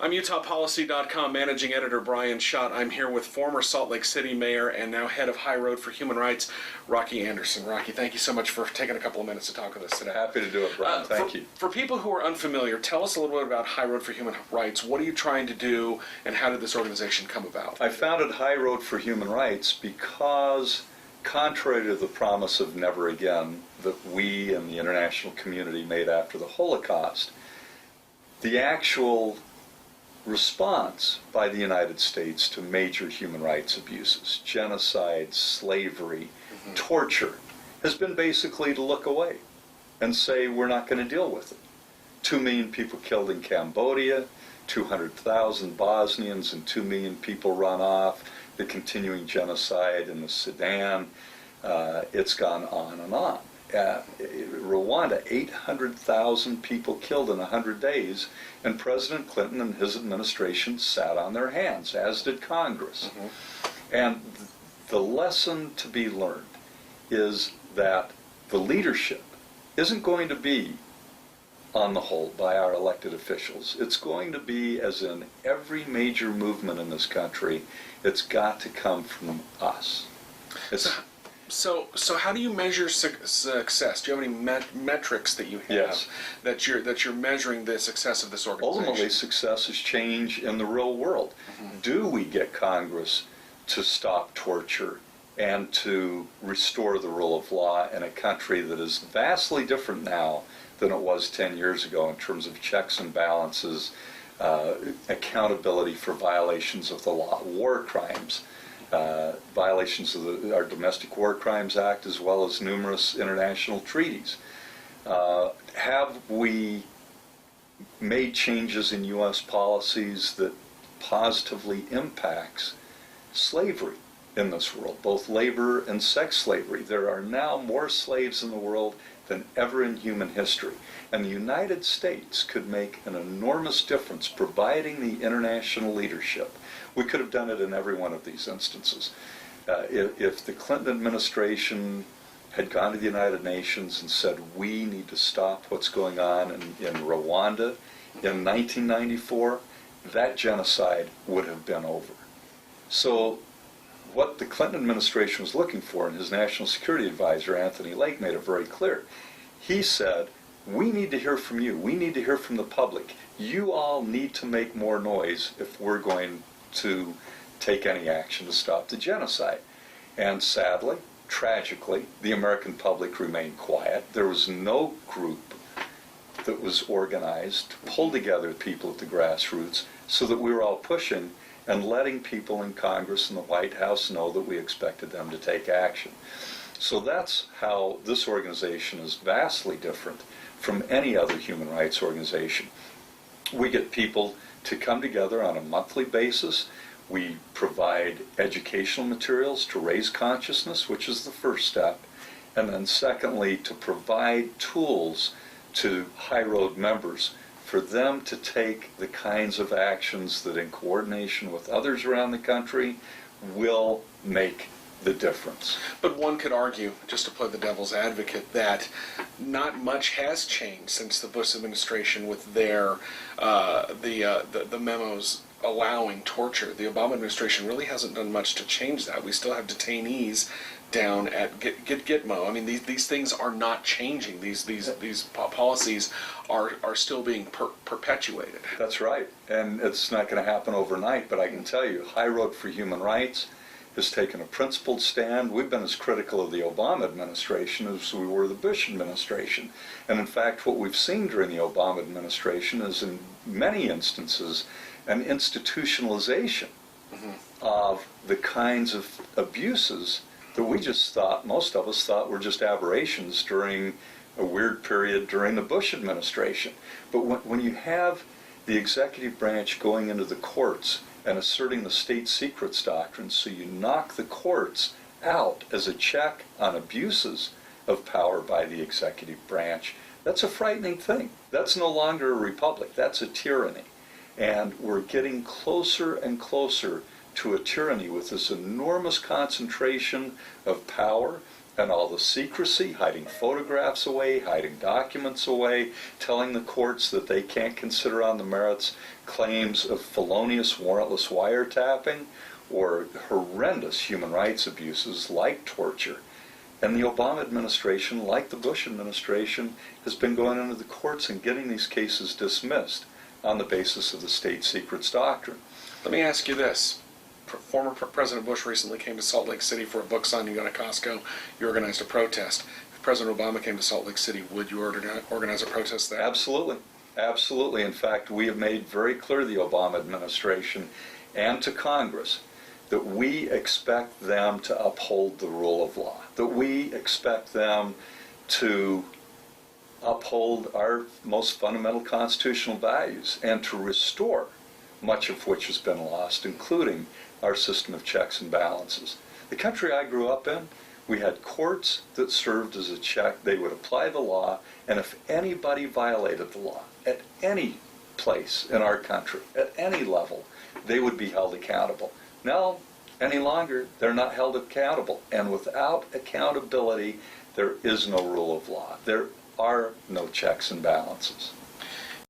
I'm UtahPolicy.com managing editor Brian Schott. I'm here with former Salt Lake City mayor and now head of High Road for Human Rights, Rocky Anderson. Rocky, thank you so much for taking a couple of minutes to talk with us today. Happy to do it, Brian. Thank you. For people who are unfamiliar, tell us a little bit about High Road for Human Rights. What are you trying to do, and how did this organization come about? I founded High Road for Human Rights because, contrary to the promise of never again that we and the international community made after the Holocaust, the actual response by the United States to major human rights abuses, genocide, slavery, torture, has been basically to look away and say we're not going to deal with it. 2 million people killed in Cambodia, 200,000 Bosnians and 2 million people run off, the continuing genocide in the Sudan. It's gone on and on. Rwanda, 800,000 people killed in 100 days, and President Clinton and his administration sat on their hands, as did Congress. And the lesson to be learned is that the leadership isn't going to be, on the whole, by our elected officials. It's going to be, as in every major movement in this country, it's got to come from us. So how do you measure success? Do you have any metrics that you have Yes. that you're measuring the success of this organization? Ultimately, success is change in the real world. Do we get Congress to stop torture and to restore the rule of law in a country that is vastly different now than it was 10 years ago in terms of checks and balances, accountability for violations of the law, war crimes, violations of our Domestic War Crimes Act, as well as numerous international treaties? Have we made changes in U.S. policies that positively impacts slavery in this world, both labor and sex slavery? There are now more slaves in the world than ever in human history. And the United States could make an enormous difference providing the international leadership. We could have done it in every one of these instances. If the Clinton administration had gone to the United Nations and said, we need to stop what's going on in Rwanda in 1994, that genocide would have been over. So what the Clinton administration was looking for, and his national security advisor, Anthony Lake, made it very clear. He said, we need to hear from you. We need to hear from the public. You all need to make more noise if we're going to take any action to stop the genocide. And sadly, tragically, the American public remained quiet. There was no group that was organized to pull together people at the grassroots so that we were all pushing and letting people in Congress and the White House know that we expected them to take action. So that's how this organization is vastly different from any other human rights organization. We get people to come together on a monthly basis. We provide educational materials to raise consciousness, which is the first step. And then secondly, to provide tools to High Road members for them to take the kinds of actions that, in coordination with others around the country, will make the difference. But one could argue, just to play the devil's advocate, that not much has changed since the Bush administration with their the memos allowing torture. The Obama administration really hasn't done much to change that. We still have detainees down at Gitmo. I mean, these things are not changing. These policies are still being perpetuated. That's right, and it's not going to happen overnight. But I can tell you, High Road for Human Rights has taken a principled stand. We've been as critical of the Obama administration as we were the Bush administration. And in fact, what we've seen during the Obama administration is, in many instances, an institutionalization of the kinds of abuses that we just thought, most of us thought, were just aberrations during a weird period during the Bush administration. But when you have the executive branch going into the courts and asserting the state secrets doctrine, so you knock the courts out as a check on abuses of power by the executive branch, that's a frightening thing. That's no longer a republic, that's a tyranny. And we're getting closer and closer to a tyranny with this enormous concentration of power and all the secrecy, hiding photographs away, hiding documents away, telling the courts that they can't consider on the merits claims of felonious warrantless wiretapping or horrendous human rights abuses like torture. And the Obama administration, like the Bush administration, has been going into the courts and getting these cases dismissed on the basis of the state secrets doctrine. Let me ask you this. Former President Bush recently came to Salt Lake City for a book signing. You got to Costco. You organized a protest. If President Obama came to Salt Lake City, would you organize a protest there? Absolutely. Absolutely. In fact, we have made very clear to the Obama administration and to Congress that we expect them to uphold the rule of law, that we expect them to uphold our most fundamental constitutional values and to restore much of which has been lost, including our system of checks and balances. The country I grew up in, we had courts that served as a check. They would apply the law, and if anybody violated the law at any place in our country, at any level, they would be held accountable. Now, any longer, they're not held accountable. And without accountability, there is no rule of law. There are no checks and balances.